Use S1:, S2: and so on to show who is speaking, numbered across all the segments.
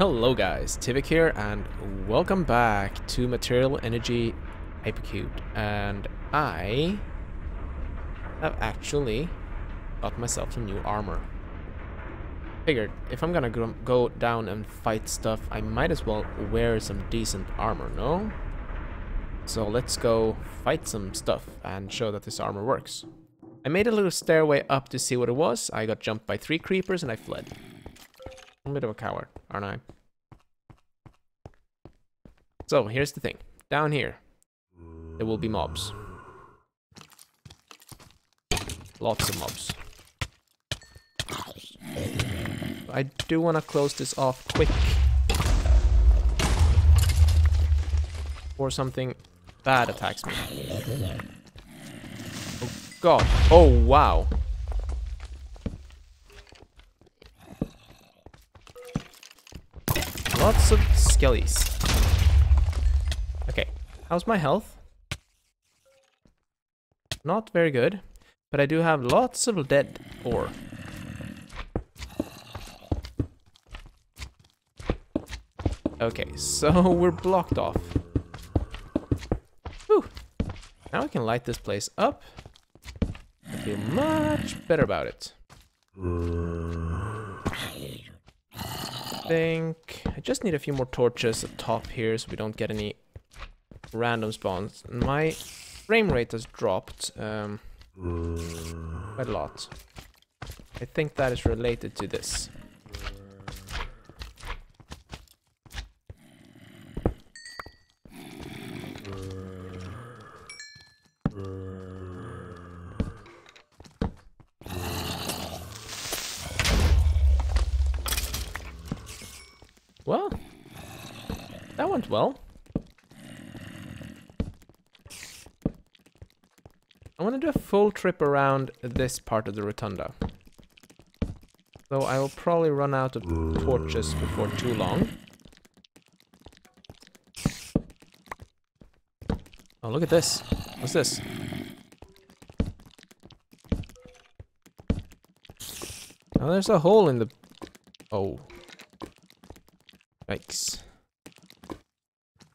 S1: Hello guys, Tivec here and welcome back to Material Energy Hypercubed, and I have actually got myself some new armor. Figured if I'm gonna go down and fight stuff, I might as well wear some decent armor, no? So let's go fight some stuff and show that this armor works. I made a little stairway up to see what it was. I got jumped by 3 creepers and I fled. I'm a bit of a coward, aren't I? So, here's the thing. Down here, there will be mobs. Lots of mobs. I do want to close this off quick. Or something bad attacks me. Oh god. Oh wow. Lots of skellies. Okay, how's my health? Not very good, but I do have lots of dead ore. Okay, so we're blocked off. Whew. Now we can light this place up. I feel much better about it. I just need a few more torches at top here so we don't get any random spawns. My frame rate has dropped quite a lot. I think that is related to this. Well, that went well. I want to do a full trip around this part of the Rotunda. So I will probably run out of torches before too long. Oh, look at this. What's this? Oh, there's a hole in the... Oh. Yikes.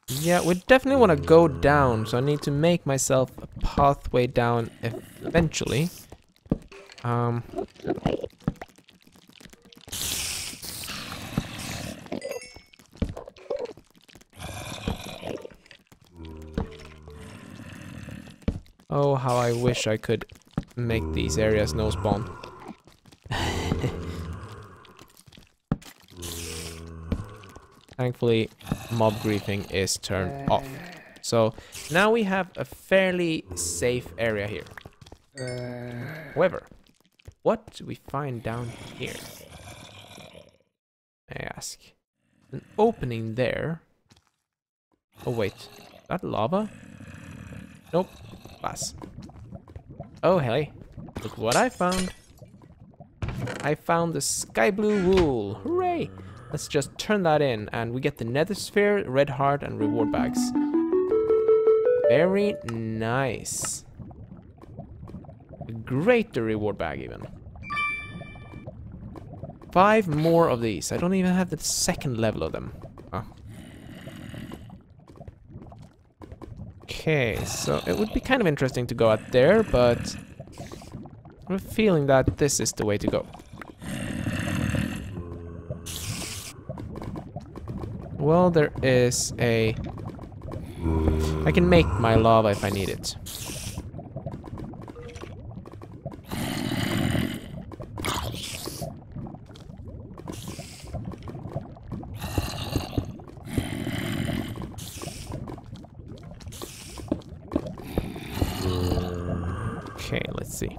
S1: Yeah, we definitely want to go down, so I need to make myself a pathway down eventually. Oh, how I wish I could make these areas no spawn. Thankfully, mob griefing is turned off. So now we have a fairly safe area here. However, what do we find down here? I ask. An opening there. Oh wait, is that lava? Nope. Glass. Oh hey, look what I found. I found the sky blue wool. Hooray! Let's just turn that in, and we get the nether sphere, red heart, and reward bags. Very nice. A greater reward bag, even. 5 more of these. I don't even have the second level of them. Oh. Okay, so it would be kind of interesting to go out there, but I have a feeling that this is the way to go. Well, there is a... I can make my lava if I need it. Okay, let's see.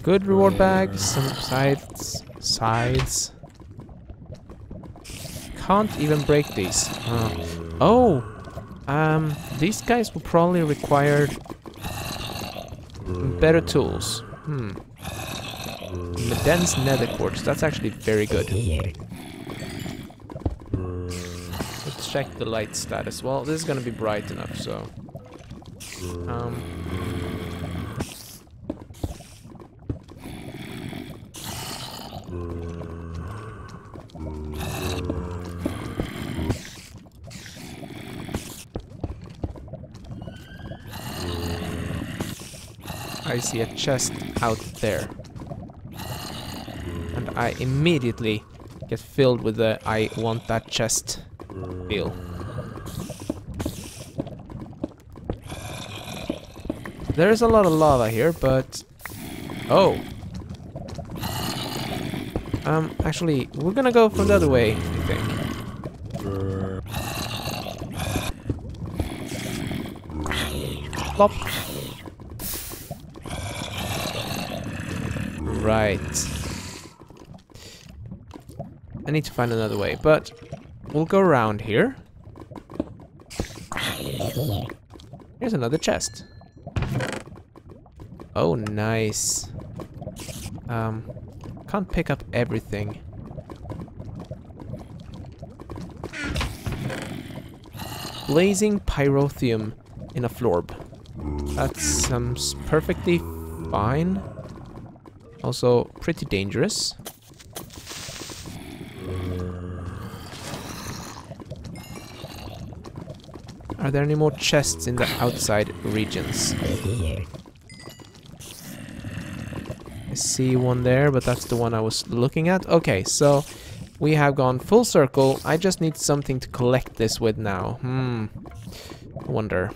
S1: Good reward bag, some sides. Can't even break these. These guys will probably require better tools. The dense nether quartz, that's actually very good. Let's check the light status. Well, this is gonna be bright enough, so... I see a chest out there. And I immediately get filled with the I want that chest feel. There is a lot of lava here, but... Oh! Actually, we're gonna go from the other way, I think. Plop! Right. I need to find another way, but we'll go around here. Here's another chest. Oh, nice. Can't pick up everything. Blazing pyrotheum in a florb. That sounds perfectly fine. Also pretty dangerous. Are there any more chests in the outside regions? I see one there, but that's the one I was looking at. Okay, so we have gone full circle. I just need something to collect this with now. I wonder.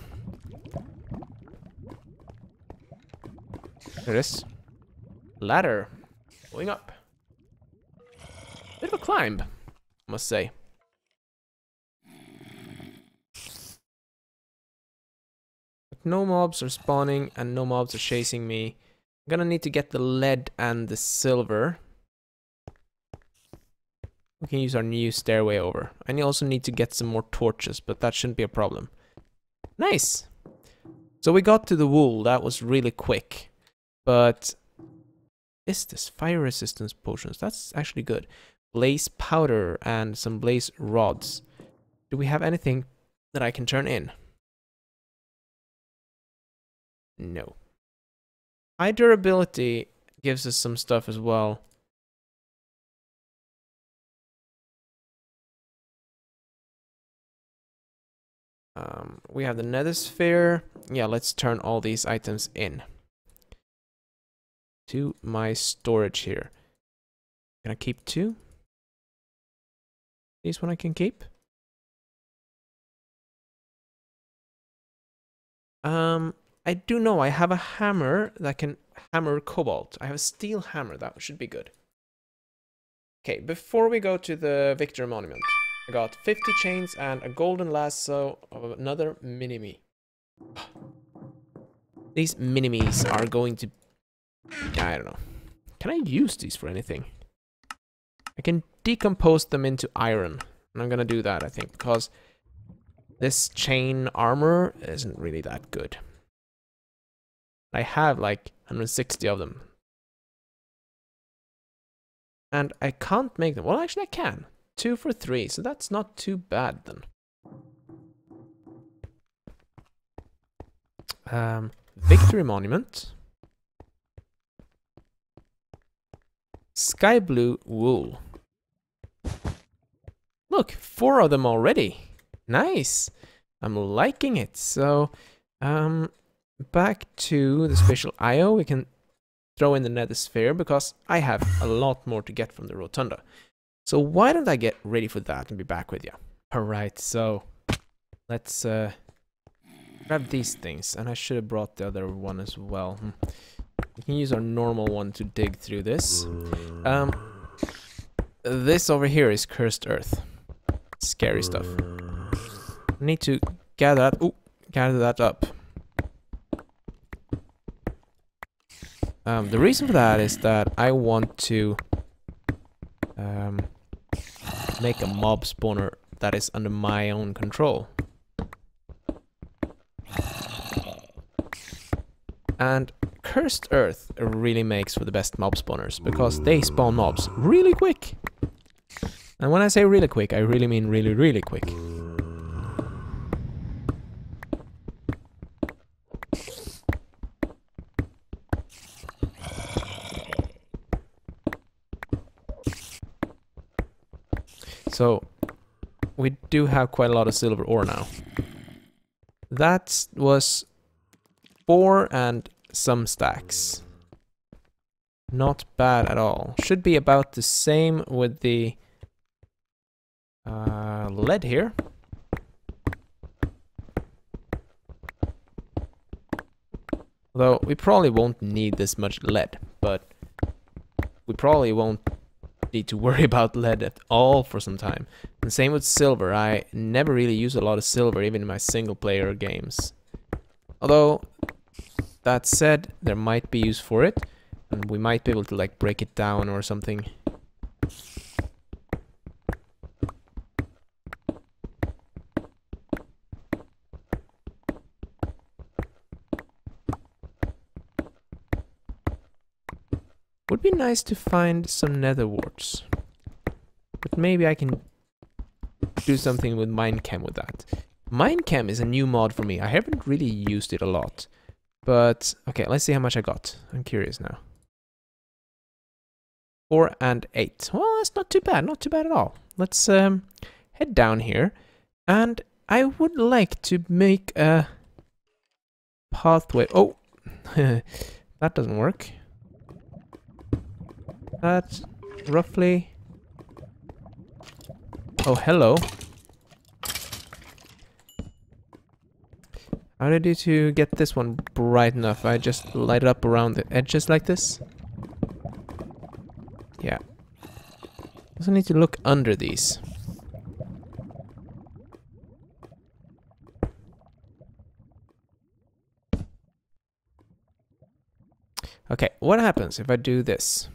S1: There it is. Ladder. Going up. Bit of a climb, I must say. But no mobs are spawning and no mobs are chasing me. I'm gonna need to get the lead and the silver. We can use our new stairway over. I also need to get some more torches, but that shouldn't be a problem. Nice! So we got to the wool. That was really quick. But... is this fire resistance potions? That's actually good. Blaze powder and some blaze rods. Do we have anything that I can turn in? No. High durability gives us some stuff as well. We have the nether sphere. Yeah, let's turn all these items in to my storage here. Can I keep 2? These one I can keep. I do know I have a hammer that can hammer cobalt. I have a steel hammer. That should be good. Okay, before we go to the Victory Monument, I got 50 chains and a golden lasso of another mini-me. These mini-me's are going to... I don't know. Can I use these for anything? I can decompose them into iron. And I'm gonna do that, I think, because this chain armor isn't really that good. I have like 160 of them. And I can't make them. Well, actually I can. 2 for 3, so that's not too bad then. Victory Monument. Sky blue wool. Look, 4 of them already. Nice. I'm liking it. So, back to the special IO. We can throw in the nether sphere because I have a lot more to get from the Rotunda. So why don't I get ready for that and be back with you? Alright, so let's grab these things. And I should have brought the other one as well. We can use our normal one to dig through this. This over here is cursed earth. Scary stuff. I need to gather that up. The reason for that is that I want to make a mob spawner that is under my own control. And cursed earth really makes for the best mob spawners because they spawn mobs really quick. And when I say really quick, I really mean really, really quick. So, we do have quite a lot of silver ore now. That was 4 and some stacks. Not bad at all. Should be about the same with the lead here. Although we probably won't need this much lead, but we probably won't need to worry about lead at all for some time. And same with silver. I never really use a lot of silver, even in my single player games. Although, that said, there might be use for it, and we might be able to like break it down or something. Would be nice to find some nether warts. But maybe I can do something with Minecam with that. Minecam is a new mod for me. I haven't really used it a lot. But, okay, let's see how much I got. I'm curious now. 4 and 8. Well, that's not too bad. Not too bad at all. Let's head down here. And I would like to make a pathway. Oh! That doesn't work. That's roughly... Oh, hello. How did I do to get this one bright enough? I just light it up around the edges like this? Yeah. Also need to look under these. Okay, what happens if I do this?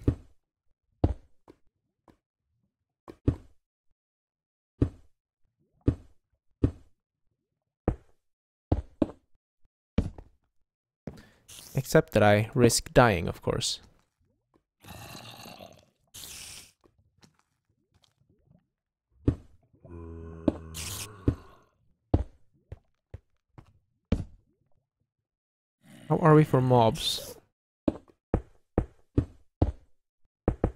S1: Except that I risk dying, of course. How are we for mobs?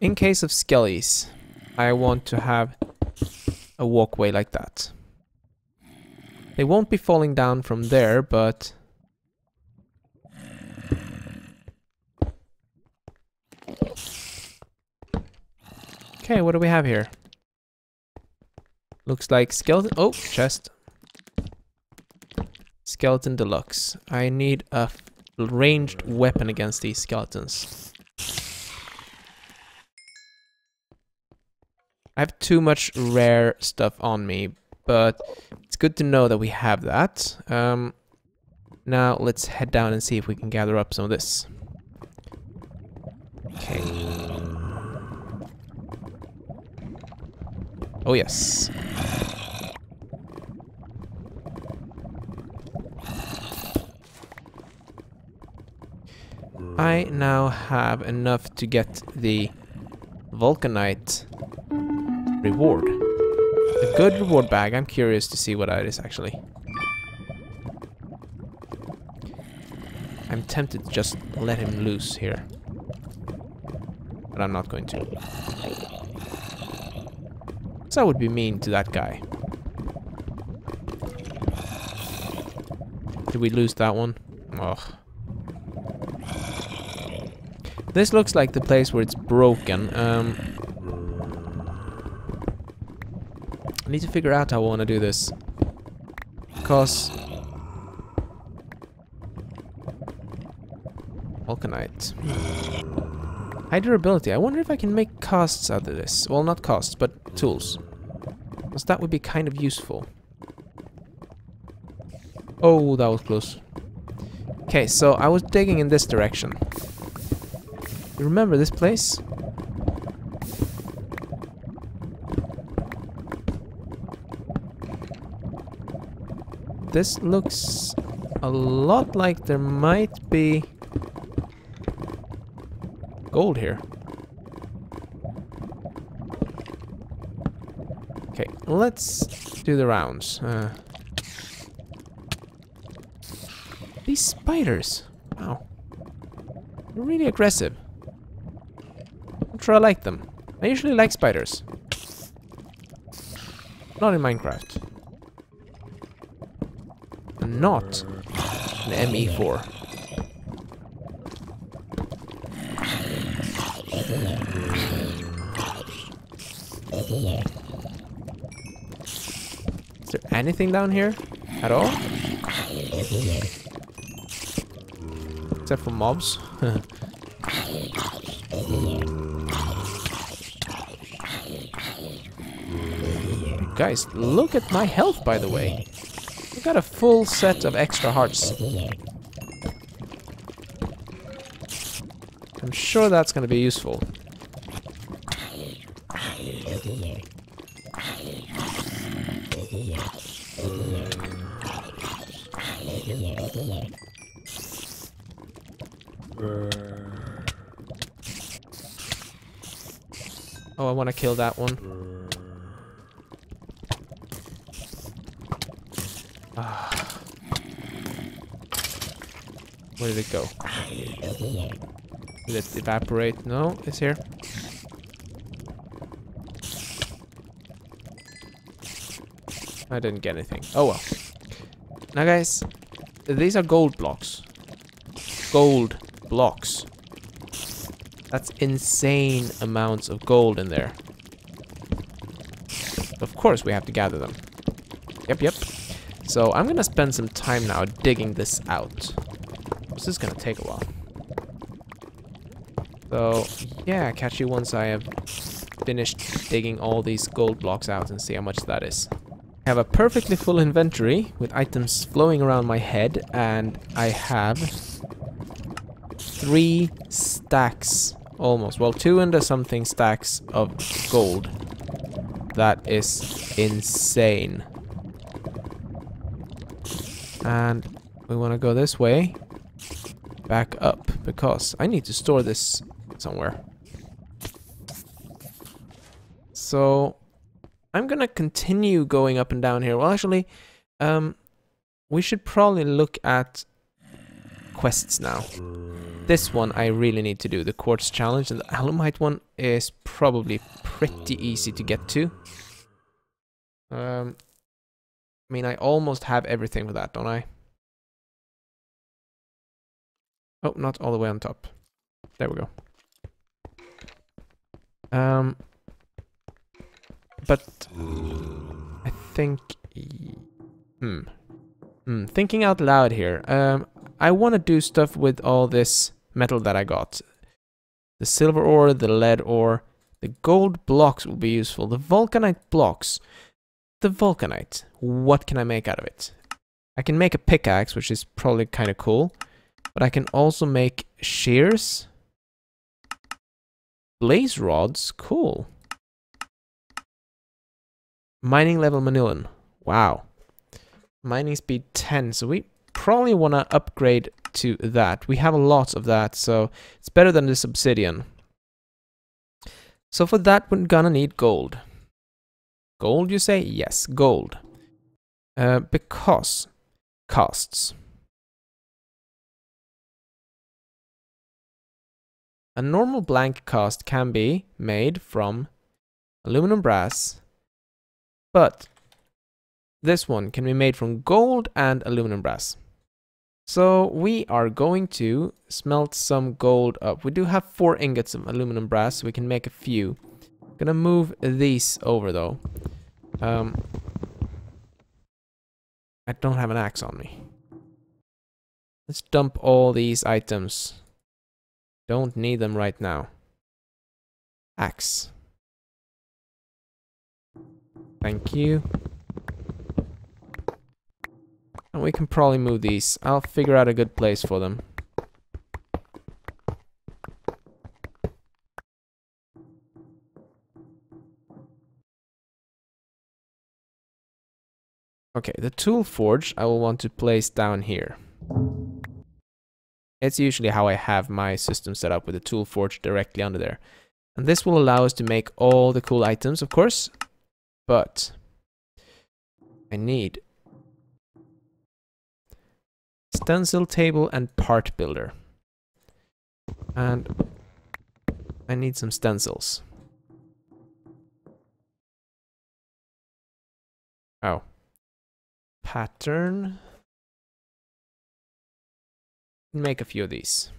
S1: In case of skellies, I want to have a walkway like that. They won't be falling down from there, but... Okay, what do we have here? Looks like skeleton... Oh, chest. Skeleton deluxe. I need a ranged weapon against these skeletons. I have too much rare stuff on me, but it's good to know that we have that. Now let's head down and see if we can gather up some of this. Okay. Oh yes. I now have enough to get the Vulcanite reward. A good reward bag. I'm curious to see what that is actually. I'm tempted to just let him loose here. But I'm not going to. So I would be mean to that guy. Did we lose that one? Oh. This looks like the place where it's broken. I need to figure out how I want to do this. Because... Vulcanite. High durability. I wonder if I can make casts out of this. Well, not casts, but tools. Because that would be kind of useful. Oh, that was close. Okay, so I was digging in this direction. You remember this place? This looks a lot like there might be gold here. Okay, let's do the rounds. These spiders. Wow. They're really aggressive. I'm sure I like them. I usually like spiders. Not in Minecraft. And not in ME4. Is there anything down here at all? Except for mobs. Guys, look at my health, by the way. I got a full set of extra hearts. I'm sure that's going to be useful. Oh, I want to kill that one. Where did it go? Did it evaporate? No, it's here. I didn't get anything. Oh well. Now guys, these are gold blocks. Gold blocks. That's insane amounts of gold in there. Of course we have to gather them. Yep. So I'm gonna spend some time now digging this out. This is gonna take a while. So yeah, catch you once I have finished digging all these gold blocks out and see how much that is. I have a perfectly full inventory with items flowing around my head, and I have 3 stacks almost. Well, 2 and something stacks of gold. That is insane. And we want to go this way. Back up, because I need to store this somewhere. So I'm gonna continue going up and down here. Well, actually, we should probably look at quests now. This one I really need to do, the quartz challenge, and the alumite one is probably pretty easy to get to. I mean, I almost have everything for that, don't I? Oh, not all the way on top. There we go. But I think... Thinking out loud here. I want to do stuff with all this metal that I got. The silver ore, the lead ore, the gold blocks will be useful. The vulcanite blocks. The vulcanite. What can I make out of it? I can make a pickaxe, which is probably kind of cool. But I can also make shears. Blaze rods. Cool. Mining level manilin. Wow. Mining speed 10. So we probably want to upgrade to that. We have a lot of that, so it's better than this obsidian. So for that, we're gonna need gold. Gold, you say? Yes, gold. Because costs. A normal blank cast can be made from aluminum brass, but this one can be made from gold and aluminum brass. So we are going to smelt some gold up. We do have 4 ingots of aluminum brass, so we can make a few. Gonna move these over though. I don't have an axe on me. Let's dump all these items. Don't need them right now. Axe. Thank you. And we can probably move these. I'll figure out a good place for them. Okay, the tool forge I will want to place down here. It's usually how I have my system set up, with the tool forge directly under there. And this will allow us to make all the cool items, of course. But I need stencil table and part builder. And I need some stencils. Oh. Pattern. Make a few of these.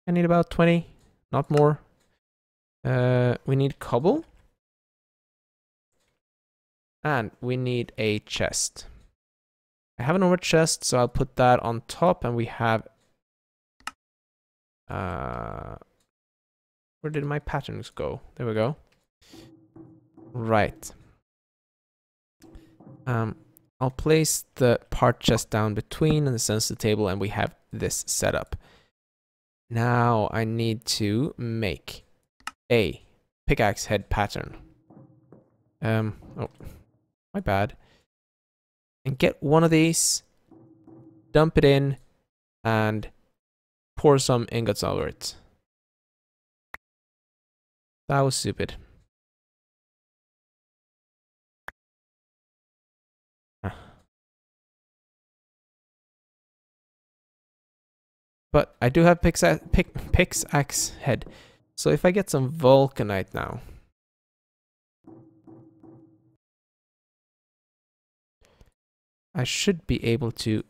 S1: I need about 20, not more. We need cobble. And we need a chest. I have an over chest, so I'll put that on top, and we have... where did my patterns go? There we go. Right. I'll place the part chest down between and the sensor table, and we have this set up. Now I need to make a pickaxe head pattern. Oh, my bad. And get one of these, dump it in, and pour some ingots over it. That was stupid. But I do have pickaxe head. So if I get some vulcanite now. I should be able to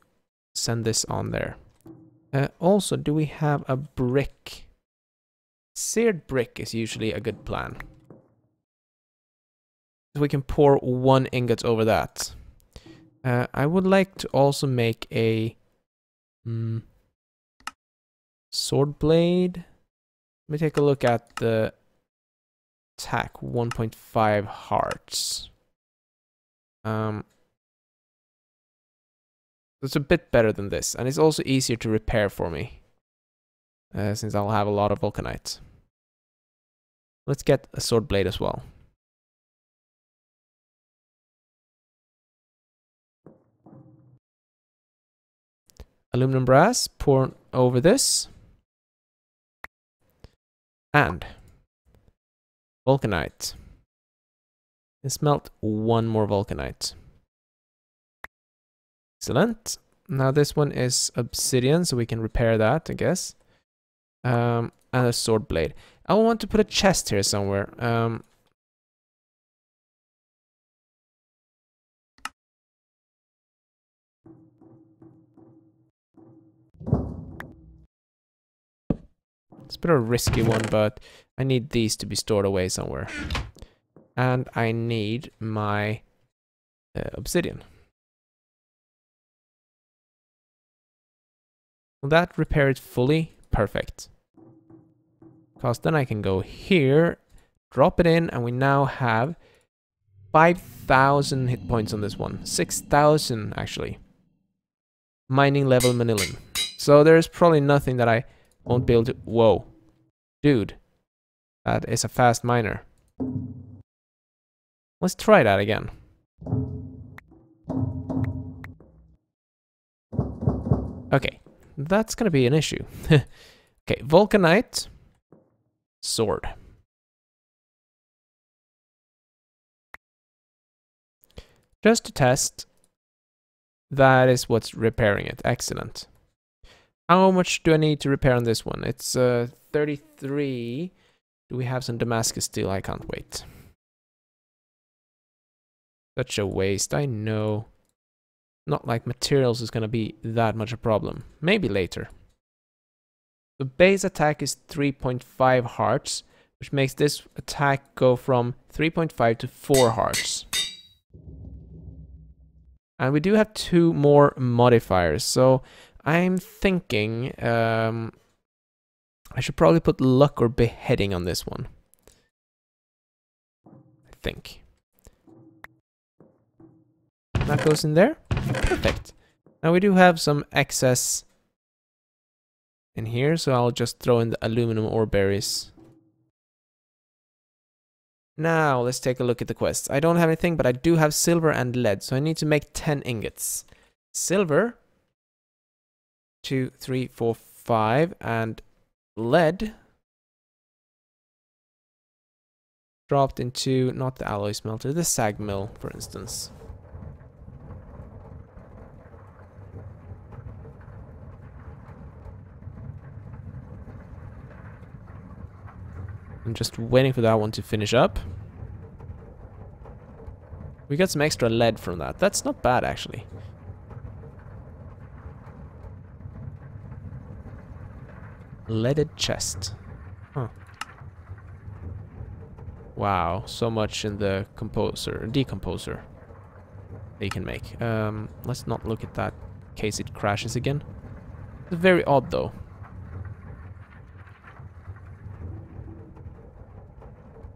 S1: send this on there. Also, do we have a brick? Seared brick is usually a good plan. We can pour one ingot over that. I would like to also make a sword blade. Let me take a look at the attack. 1.5 hearts. It's a bit better than this, and it's also easier to repair for me, since I'll have a lot of vulcanite. Let's get a sword blade as well. Aluminum brass, pour over this. And vulcanite. And smelt one more vulcanite. Excellent. Now this one is obsidian, so we can repair that, I guess. And a sword blade. I want to put a chest here somewhere. It's a bit of a risky one, but I need these to be stored away somewhere. And I need my obsidian. Will that repair it fully? Perfect. Because then I can go here, drop it in, and we now have 5,000 hit points on this one. 6,000 actually. Mining level manilin. So there's probably nothing that I won't be able to... Whoa. Dude. That is a fast miner. Let's try that again. Okay. That's gonna be an issue. Okay, vulcanite. Sword. Just to test. That is what's repairing it. Excellent. How much do I need to repair on this one? It's 33. Do we have some Damascus steel? I can't wait. Such a waste, I know. Not like materials is going to be that much a problem. Maybe later. The base attack is 3.5 hearts, which makes this attack go from 3.5 to 4 hearts. And we do have 2 more modifiers, so I'm thinking I should probably put luck or beheading on this one. I think. That goes in there. Perfect. Now we do have some excess in here, so I'll just throw in the aluminum ore berries. Now let's take a look at the quests. I don't have anything, but I do have silver and lead, so I need to make 10 ingots. Silver, 2, 3, 4, 5, and lead dropped into not the alloy smelter, the sag mill, for instance. I'm just waiting for that one to finish up. We got some extra lead from that. That's not bad, actually. Leaded chest. Huh. Wow, so much in the decomposer that you can make. Let's not look at that in case it crashes again. It's very odd though.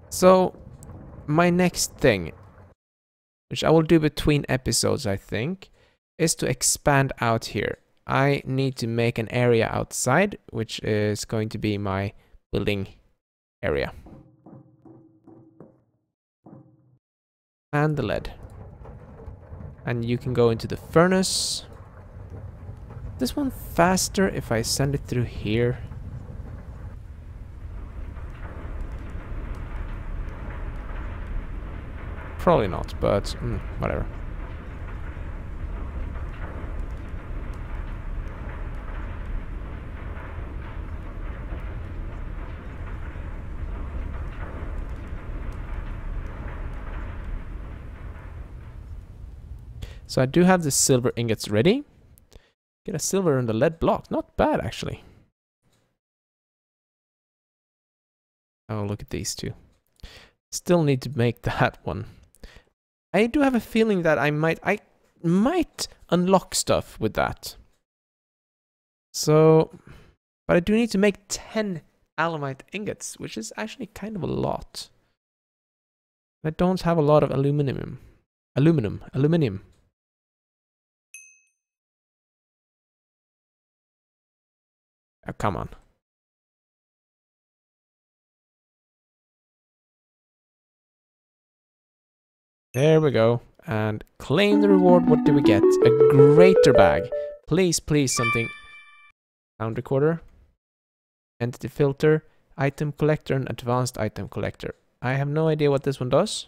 S1: So, my next thing, which I will do between episodes, I think, is to expand out here. I need to make an area outside, which is going to be my building area. And the lead. And you can go into the furnace. This one faster if I send it through here. Probably not, but whatever. So I do have the silver ingots ready. Get a silver and a lead block. Not bad, actually. Oh, look at these two. Still need to make that one. I do have a feeling that I might unlock stuff with that. So, but I do need to make 10 aluminite ingots, which is actually kind of a lot. I don't have a lot of aluminum. Oh, come on. There we go. And claim the reward. What do we get? A greater bag. Please, please, something. Sound recorder. Entity filter. Item collector and advanced item collector. I have no idea what this one does.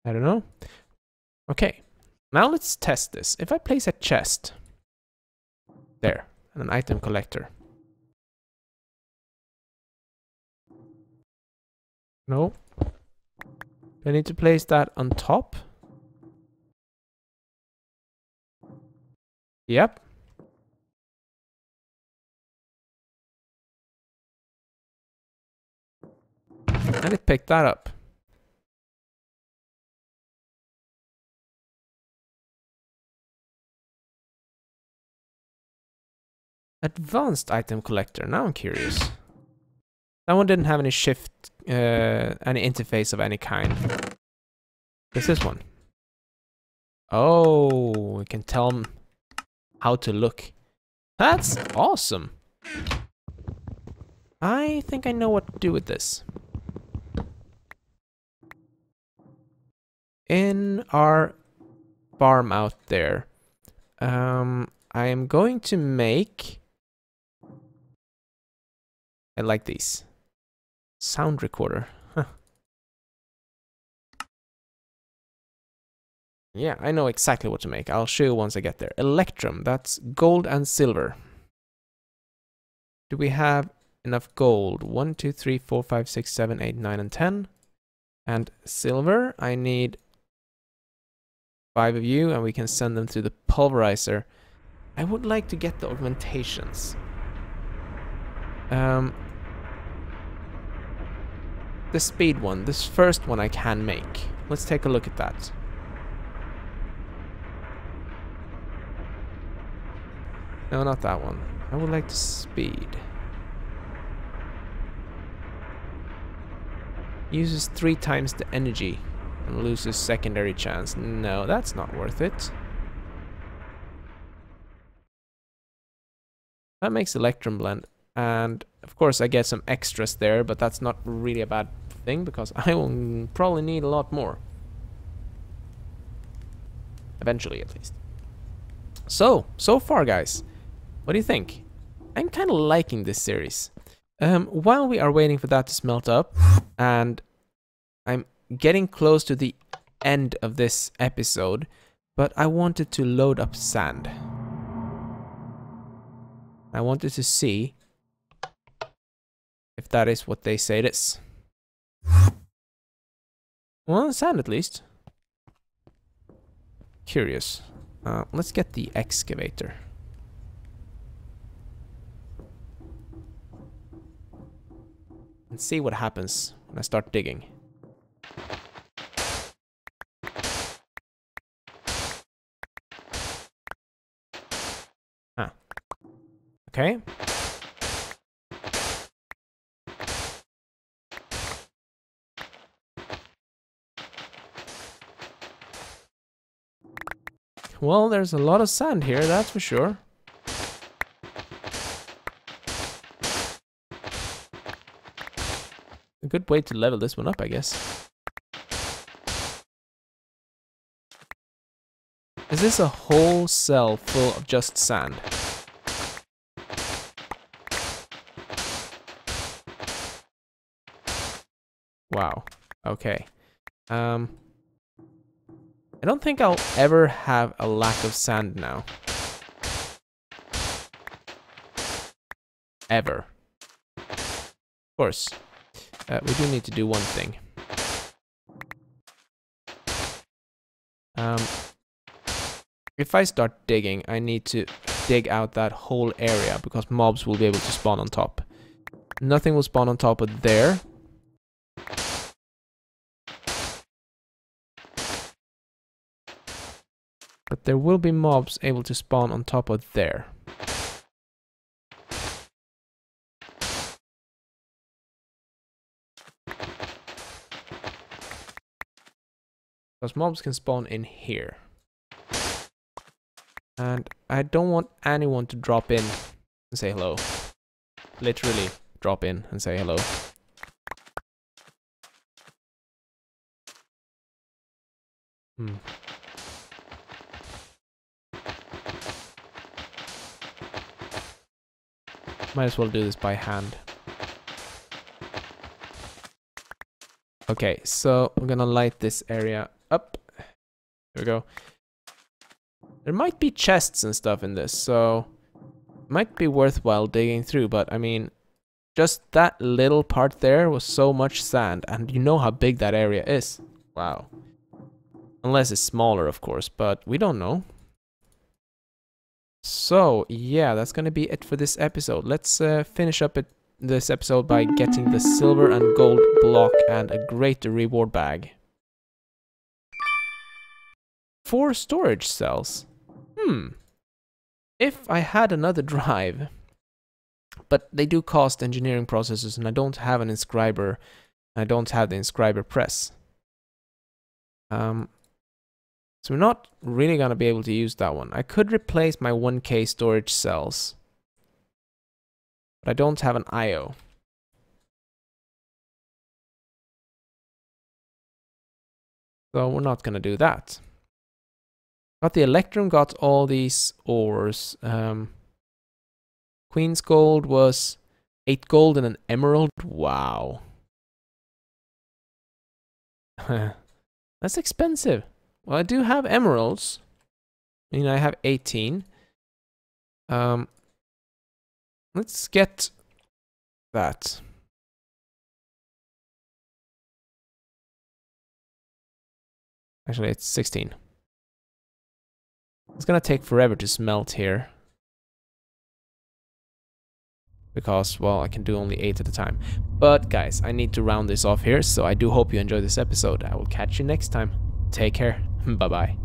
S1: I don't know. Okay, now let's test this. If I place a chest there and an item collector. No. I need to place that on top. Yep. And it picked that up. Advanced item collector. Now I'm curious. That one didn't have any shift, any interface of any kind. What's this one? Oh, we can tell them how to look. That's awesome. I think I know what to do with this. In our farm out there, I am going to make... I like these. Sound recorder. Huh. Yeah, I know exactly what to make. I'll show you once I get there. Electrum, that's gold and silver. Do we have enough gold? 1, 2, 3, 4, 5, 6, 7, 8, 9, and 10. And silver, I need 5 of you, and we can send them through the pulverizer. I would like to get the augmentations. The speed one, this first one I can make. Let's take a look at that. No, not that one. I would like the speed. Uses 3 times the energy and loses secondary chance. No, that's not worth it. That makes Electrum blend. And of course I get some extras there, but that's not really a bad thing because I will probably need a lot more. Eventually, at least. So far guys, what do you think? I'm kind of liking this series. While we are waiting for that to smelt up, and I'm getting close to the end of this episode, but I wanted to load up sand. I wanted to see If that is what they say it is. Well, sand at least. Curious. Let's get the excavator. And see what happens when I start digging. Okay. Well, there's a lot of sand here, that's for sure. A good way to level this one up, I guess. Is this a whole cell full of just sand? Wow. Okay. I don't think I'll ever have a lack of sand now. Ever. Of course. We do need to do one thing. If I start digging, I need to dig out that whole area because mobs will be able to spawn on top. Nothing will spawn on top of there. But there will be mobs able to spawn on top of there. Because mobs can spawn in here. And I don't want anyone to drop in and say hello. Literally drop in and say hello. Might as well do this by hand. Okay, so we're gonna light this area up. There we go. There might be chests and stuff in this, so it might be worthwhile digging through, but I mean, just that little part there was so much sand, and you know how big that area is. Wow. Unless it's smaller, of course, but we don't know. So, yeah, that's gonna be it for this episode. Let's finish up this episode by getting the silver and gold block and a greater reward bag. 4 storage cells. If I had another drive, but they do cost engineering processes, and I don't have an inscriber. I don't have the inscriber press. So we're not really gonna be able to use that one. I could replace my 1K storage cells, but I don't have an IO. So we're not gonna do that. Got the Electrum, got all these ores. Queen's gold was 8 gold and an emerald. Wow. That's expensive. Well, I do have emeralds. I mean, I have 18. Let's get that. Actually, it's 16. It's gonna take forever to smelt here. Because, well, I can do only 8 at a time. But, guys, I need to round this off here, so I do hope you enjoyed this episode. I will catch you next time. Take care. Bye-bye.